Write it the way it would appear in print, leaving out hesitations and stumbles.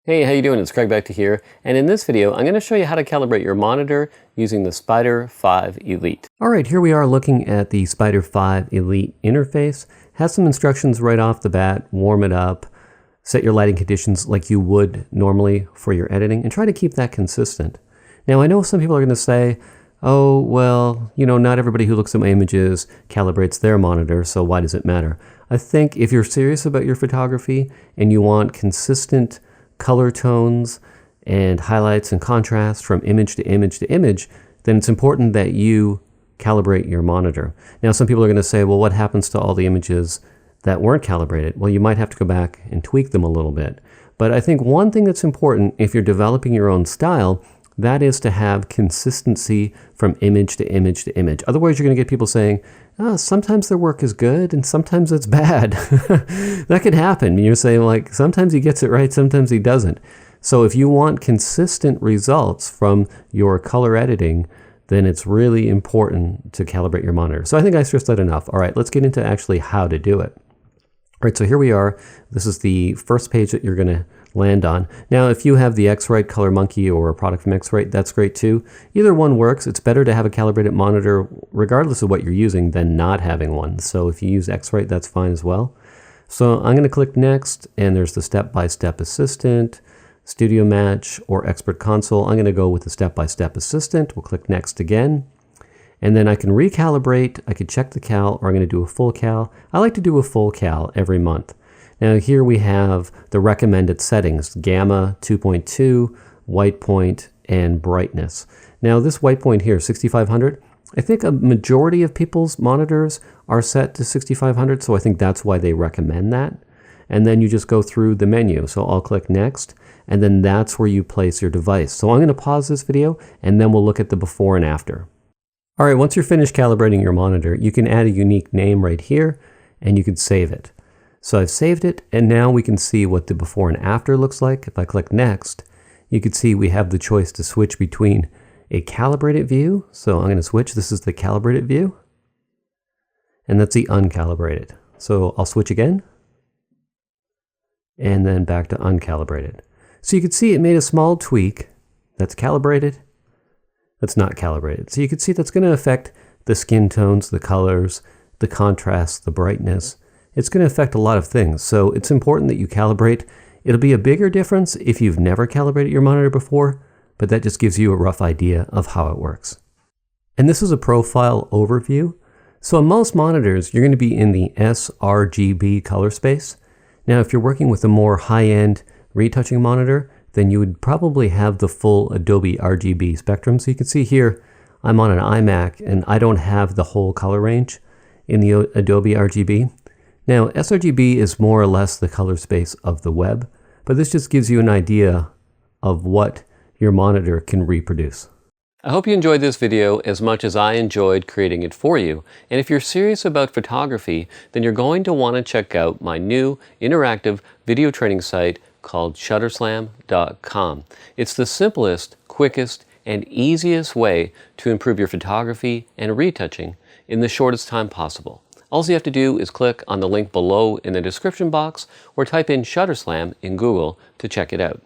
Hey, how you doing? It's Craig back to here, and in this video I'm going to show you how to calibrate your monitor using the Spider 5 Elite. Alright, here we are looking at the Spider 5 Elite interface. Has some instructions right off the bat: warm it up, set your lighting conditions like you would normally for your editing, and try to keep that consistent. Now I know some people are going to say, oh, well, you know, not everybody who looks at my images calibrates their monitor, so why does it matter? I think if you're serious about your photography and you want consistent color tones and highlights and contrast from image to image to image, then it's important that you calibrate your monitor. Now, some people are going to say, well, what happens to all the images that weren't calibrated? Well, you might have to go back and tweak them a little bit. But I think one thing that's important if you're developing your own style, that is to have consistency from image to image to image. Otherwise, you're going to get people saying, oh, sometimes their work is good and sometimes it's bad. That could happen. You're saying, like, sometimes he gets it right, sometimes he doesn't. So if you want consistent results from your color editing, then it's really important to calibrate your monitor. So I think I stressed that enough. All right, let's get into actually how to do it. All right, so here we are. This is the first page that you're going to land on. Now, if you have the X-Rite Color Monkey or a product from X-Rite, that's great too. Either one works. It's better to have a calibrated monitor regardless of what you're using than not having one. So if you use X-Rite, that's fine as well. So I'm going to click Next, and there's the Step-by-Step Assistant, Studio Match, or Expert Console. I'm going to go with the Step-by-Step Assistant. We'll click Next again. And then I can recalibrate. I could check the cal, or I'm going to do a full cal. I like to do a full cal every month. Now here we have the recommended settings: gamma, 2.2, white point, and brightness. Now this white point here, 6500, I think a majority of people's monitors are set to 6500, so I think that's why they recommend that. And then you just go through the menu. So I'll click Next, and then that's where you place your device. So I'm going to pause this video, and then we'll look at the before and after. All right, once you're finished calibrating your monitor, you can add a unique name right here, and you can save it. So I've saved it, and now we can see what the before and after looks like. If I click Next, you can see we have the choice to switch between a calibrated view. So I'm going to switch. This is the calibrated view, and that's the uncalibrated. So I'll switch again, and then back to uncalibrated. So you can see it made a small tweak. That's calibrated. That's not calibrated. So you can see that's going to affect the skin tones, the colors, the contrast, the brightness. It's going to affect a lot of things. So it's important that you calibrate. It'll be a bigger difference if you've never calibrated your monitor before, but that just gives you a rough idea of how it works. And this is a profile overview. So on most monitors, you're going to be in the sRGB color space. Now, if you're working with a more high-end retouching monitor, then you would probably have the full Adobe RGB spectrum. So you can see here, I'm on an iMac and I don't have the whole color range in the Adobe RGB. Now, sRGB is more or less the color space of the web, but this just gives you an idea of what your monitor can reproduce. I hope you enjoyed this video as much as I enjoyed creating it for you. And if you're serious about photography, then you're going to want to check out my new interactive video training site called Shutterslam.com. It's the simplest, quickest, and easiest way to improve your photography and retouching in the shortest time possible. All you have to do is click on the link below in the description box or type in Shutterslam in Google to check it out.